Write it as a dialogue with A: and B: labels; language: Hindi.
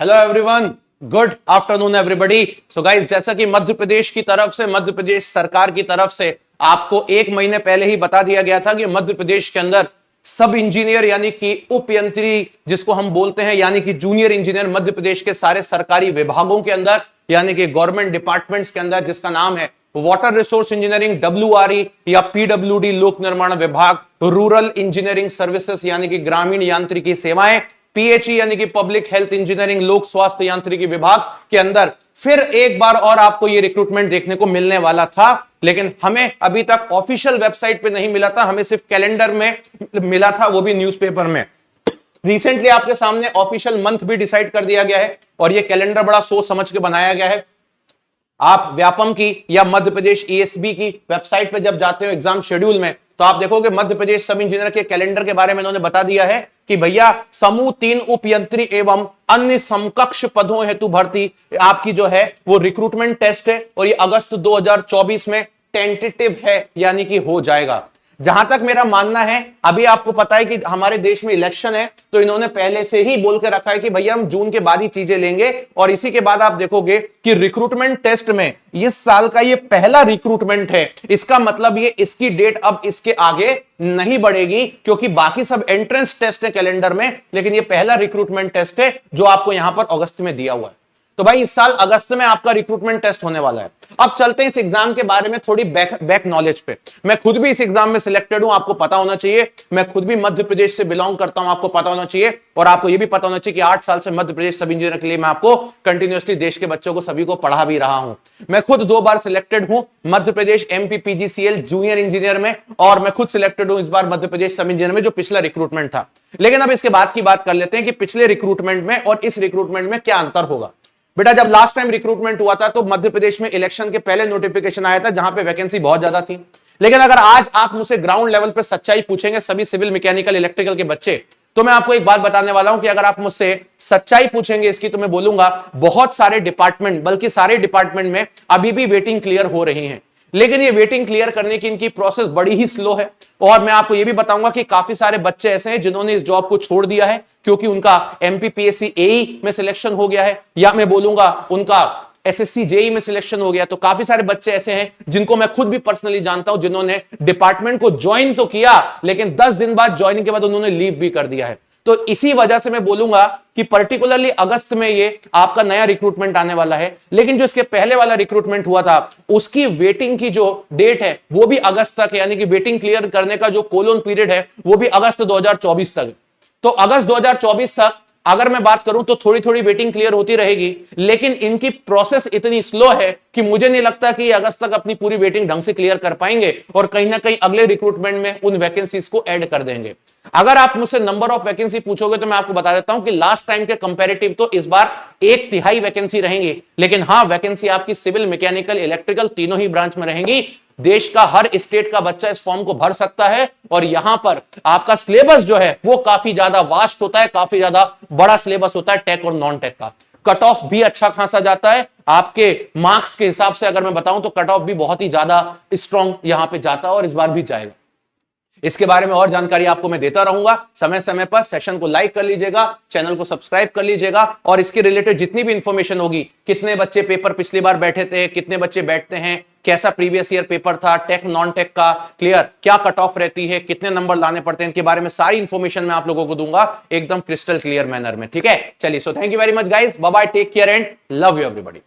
A: Hello everyone, good afternoon everybody. So guys, जैसा कि मध्य प्रदेश की तरफ से, मध्य प्रदेश सरकार की तरफ से आपको एक महीने पहले ही बता दिया गया था कि मध्य प्रदेश के अंदर सब इंजीनियर यानी कि उप यंत्री जिसको हम बोलते हैं, यानी कि जूनियर इंजीनियर, मध्य प्रदेश के सारे सरकारी विभागों के अंदर यानी कि गवर्नमेंट डिपार्टमेंट्स के अंदर, जिसका नाम है वाटर रिसोर्स इंजीनियरिंग WRE या PWD लोक निर्माण विभाग, रूरल इंजीनियरिंग सर्विसेज यानी कि ग्रामीण यांत्रिकी सेवाएं, PHE यानी कि पब्लिक हेल्थ इंजीनियरिंग लोक स्वास्थ्य यांत्रिकी विभाग के अंदर फिर एक बार और आपको ये रिक्रूटमेंट देखने को मिलने वाला था। लेकिन हमें अभी तक ऑफिशियल वेबसाइट पे नहीं मिला था, हमें सिर्फ कैलेंडर में मिला था, वो भी न्यूज़पेपर में। रिसेंटली आपके सामने ऑफिशियल मंथ भी डिसाइड कर दिया गया है और ये कैलेंडर बड़ा सोच समझ के बनाया गया है। आप व्यापम की या मध्य प्रदेश ESB की वेबसाइट पे जब जाते हो एग्जाम शेड्यूल में, तो आप देखोगे मध्य प्रदेश सब इंजीनियर के कैलेंडर के बारे में इन्होंने बता दिया है कि भैया समूह 3 उप यंत्री एवं अन्य समकक्ष पदों हेतु भर्ती आपकी जो है वो रिक्रूटमेंट टेस्ट है और ये अगस्त 2024 में टेंटेटिव है, यानी कि हो जाएगा। जहां तक मेरा मानना है, अभी आपको पता है कि हमारे देश में इलेक्शन है, तो इन्होंने पहले से ही बोल के रखा है कि भैया हम जून के बाद ही चीजें लेंगे और इसी के बाद आप देखोगे कि रिक्रूटमेंट टेस्ट में इस साल का ये पहला रिक्रूटमेंट है। इसका मतलब ये इसकी डेट अब इसके आगे नहीं बढ़ेगी, क्योंकि बाकी सब एंट्रेंस टेस्ट है कैलेंडर में, लेकिन ये पहला रिक्रूटमेंट टेस्ट है जो आपको यहां पर अगस्त में दिया हुआ है। तो भाई इस साल अगस्त में आपका रिक्रूटमेंट टेस्ट होने वाला है। अब चलते हैं इस एग्जाम के बारे में थोड़ी बैक नॉलेज पे। मैं खुद भी इस एग्जाम में सिलेक्टेड हूं, आपको पता होना चाहिए। मैं खुद भी मध्य प्रदेश से बिलोंग करता हूं, आपको पता होना चाहिए। और आपको यह भी पता होना चाहिए कि 8 साल से मध्य प्रदेश सब इंजीनियर के लिए मैं आपको कंटिन्यूअसली देश के बच्चों को सभी को पढ़ा भी रहा हूं। मैं खुद 2 बार सिलेक्टेड हूं Madhya Pradesh MP PGCL junior engineer में, और मैं खुद सिलेक्टेड हूं इस बार मध्य प्रदेश सब इंजीनियर में, जो पिछला रिक्रूटमेंट था। लेकिन अब इसके बाद की बात कर लेते हैं कि पिछले रिक्रूटमेंट में और इस रिक्रूटमेंट में क्या अंतर होगा। बेटा, जब लास्ट टाइम रिक्रूटमेंट हुआ था तो मध्य प्रदेश में इलेक्शन के पहले नोटिफिकेशन आया था जहां पे वैकेंसी बहुत ज्यादा थी। लेकिन अगर आज आप मुझसे ग्राउंड लेवल पे सच्चाई पूछेंगे सभी सिविल मैकेनिकल इलेक्ट्रिकल के बच्चे, तो मैं आपको एक बात बताने वाला हूं कि अगर आप मुझसे सच्चाई पूछेंगे इसकी, तो मैं बोलूंगा बहुत सारे डिपार्टमेंट, बल्कि सारे डिपार्टमेंट में अभी भी वेटिंग क्लियर हो रही है। लेकिन ये वेटिंग क्लियर करने की इनकी प्रोसेस बड़ी ही स्लो है। और मैं आपको ये भी बताऊंगा कि काफी सारे बच्चे ऐसे हैं जिन्होंने इस जॉब को छोड़ दिया है क्योंकि उनका MP PSC AE में सिलेक्शन हो गया है, या मैं बोलूंगा उनका SSC JE में सिलेक्शन हो गया। तो काफी सारे बच्चे ऐसे हैं जिनको मैं खुद भी पर्सनली जानता हूं, जिन्होंने डिपार्टमेंट को ज्वाइन तो किया लेकिन 10 दिन बाद ज्वाइनिंग के बाद उन्होंने लीव भी कर दिया है। तो इसी वजह से मैं बोलूंगा कि पर्टिकुलरली अगस्त में ये आपका नया रिक्रूटमेंट आने वाला है। लेकिन जो इसके पहले वाला रिक्रूटमेंट हुआ था उसकी वेटिंग की जो डेट है वो भी अगस्त तक है, यानी कि वेटिंग क्लियर करने का जो कोलोन पीरियड है वो भी अगस्त 2024 तक। तो अगस्त 2024 तक अगर मैं बात करूं तो थोड़ी थोड़ी वेटिंग क्लियर होती रहेगी, लेकिन इनकी प्रोसेस इतनी स्लो है कि मुझे नहीं लगता कि अगस्त तक अपनी पूरी वेटिंग ढंग से क्लियर कर पाएंगे और कहीं ना कहीं अगले रिक्रूटमेंट में उन वैकेंसीज को ऐड कर देंगे। अगर आप मुझसे नंबर ऑफ वैकेंसी पूछोगे तो मैं आपको बता देता हूं कि लास्ट टाइम के कंपैरेटिव तो इस बार 1/3 वैकेंसी रहेंगी। लेकिन हां, वैकेंसी आपकी सिविल मैकेनिकल इलेक्ट्रिकल तीनों ही ब्रांच में रहेंगी। देश का हर स्टेट का बच्चा इस फॉर्म को भर सकता है और यहां पर आपका सिलेबस जो है वो काफी ज्यादा वास्ट होता है, काफी ज्यादा बड़ा सिलेबस होता है टेक और नॉन टेक का। कट ऑफ भी अच्छा खासा जाता है आपके मार्क्स के हिसाब से। अगर मैं बताऊं तो कट ऑफ भी बहुत ही ज्यादा स्ट्रॉन्ग यहां पे जाता है और इस बार भी जाएगा। इसके बारे में और जानकारी आपको मैं देता रहूंगा समय समय पर। सेशन को लाइक कर लीजिएगा, चैनल को सब्सक्राइब कर लीजिएगा, और इसके रिलेटेड जितनी भी इंफॉर्मेशन होगी, कितने बच्चे पेपर पिछली बार बैठे थे, कितने बच्चे बैठते हैं, कैसा प्रीवियस ईयर पेपर था, टेक नॉन टेक का क्लियर, क्या कट ऑफ रहती है, कितने नंबर लाने पड़ते हैं, इनके बारे में सारी इंफॉर्मेशन मैं आप लोगों को दूंगा एकदम क्रिस्टल क्लियर मैनर में। ठीक है, चलिए, so thank you very much guys, bye bye, take care and love you everybody.